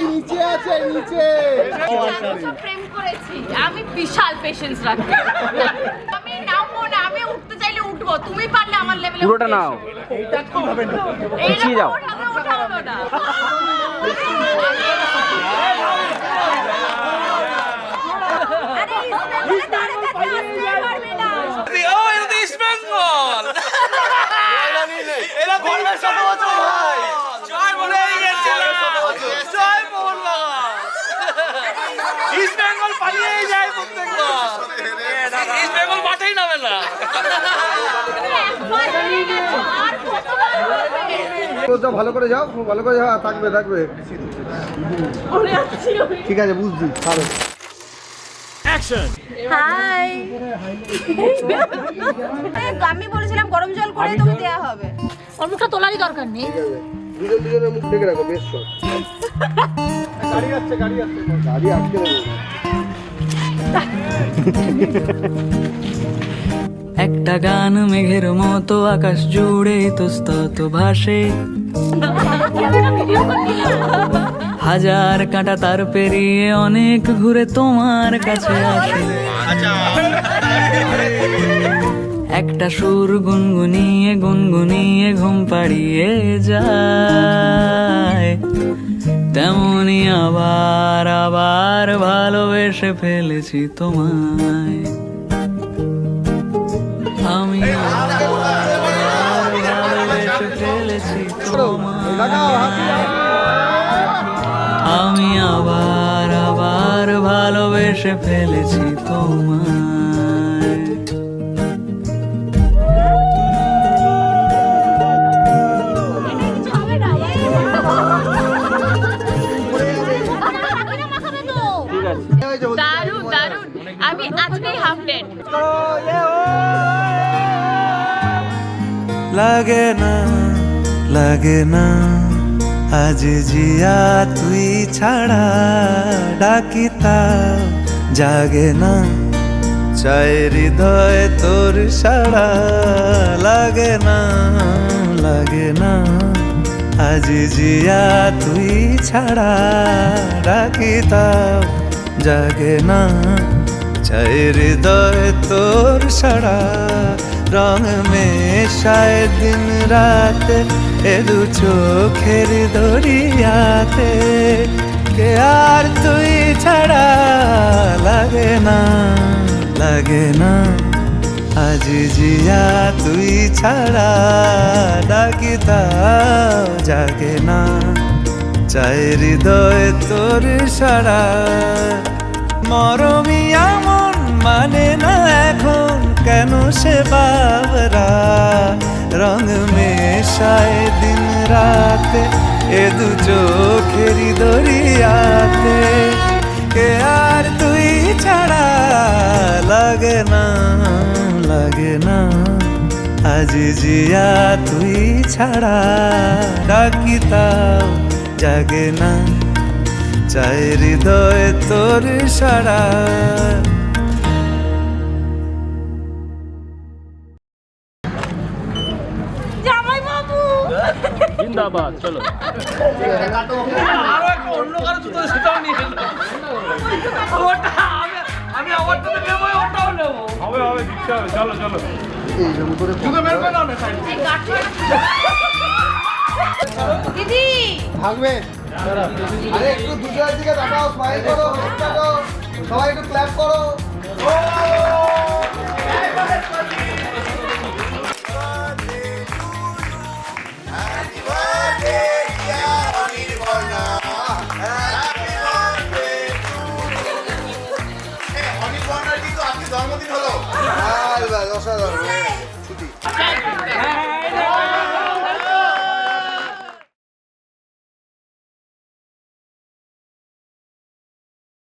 নিচে আছে নিচে। প্রেম করেছি আমি, বিশাল পেশেন্স রাখি আমি। নামবো না, আমি উঠতে চাইলে উঠবো, তুমি পারলে আমার লেভেলে পুরোটা নাও। এইটা কি হবে না, পিছিয়ে যাও। ওঠা হলো না। আরে ইস্ট বেঙ্গল এরা বলবে 7 বছর ভাই জয় বলে গেছিলাম জয় বললাম ইস্ট বেঙ্গল পালিয়ে যায় প্রত্যেকবার ইস্ট বেঙ্গল মাঠেই নামে না ভালো করে যাও, ভালো করে যাও, থাকবে থাকবে। ঠিক আছে বুঝছি। হাই, আমি বলেছিলাম গরম জল করে তুমি দেয়া হবে। ওর মুখটা তোলারই দরকার নেই। দুজনের মুখ ঢেকে রাখো, বেশ শট। গাড়ি আসছে, গাড়ি আসছে, গাড়ি আটকে দেবো। একটা গান মেঘের মতো আকাশ জুড়ে ইতস্তত ভাসে, হাজার কাঁটা তার পেরিয়ে অনেক ঘুরে তোমার কাছে আসে। একটা সুর গুনগুনিয়ে গুনগুনিয়ে ঘুম পাড়িয়ে যায়, তেমনি আবার আবার ভালোবেসে ফেলেছি তোমায় আমি, ভালোবেসে ফেলেছি তোমায় আমি, আবার আবার ভালোবেসে ফেলেছি তোমায়। দারুণ দারুণ, আমি আজকেই হাফ ডেট। লাগে না লাগে না আজ জিয়া তুই ছাড়া, ডাকিতা জাগে না চাই হৃদয় তোর সাড়া। লাগে না লাগে না আজ জিয়া তুই ছাড়া, ডাকিতা জাগে না চাই হৃদয় তোর সাড়া। রং মেশায় দিন রাতে এ দু চোখের দরিয়াতে, কে আর তুই ছাড়া। লাগে না লাগে না আজ জিয়া তুই ছাড়া, ডাকিতা জাগে না চাই হৃদয় তোর সাড়া। মরমিয়া মন মানে না এখন কেন সে বাবরা, রং মেশায় দিন রাতে এ দু চোখেরই দরিয়াতে, কে আর তুই ছাড়া। লাগে না লাগে না আজ জিয়া তুই ছাড়া, ডাকিতাও জাগে না চাই হৃদয় তোর সাড়া। জামাই বাবু জিন্দাবাদ, চলো। আরো একটা অন্য কারো জুতো সেটাও নিয়ে এলো ওটা আমি আমারটা তো নেবো ওটাও নেবো হবে হবে দিতে হবে চলো চলো এইরকম করে জুতো বের করে নাও না সাইড দিদি থাকবে। আরে একটু দুজনের দিকে তাকাও, স্মাইল করো, সবাই একটু ক্ল্যাপ করো।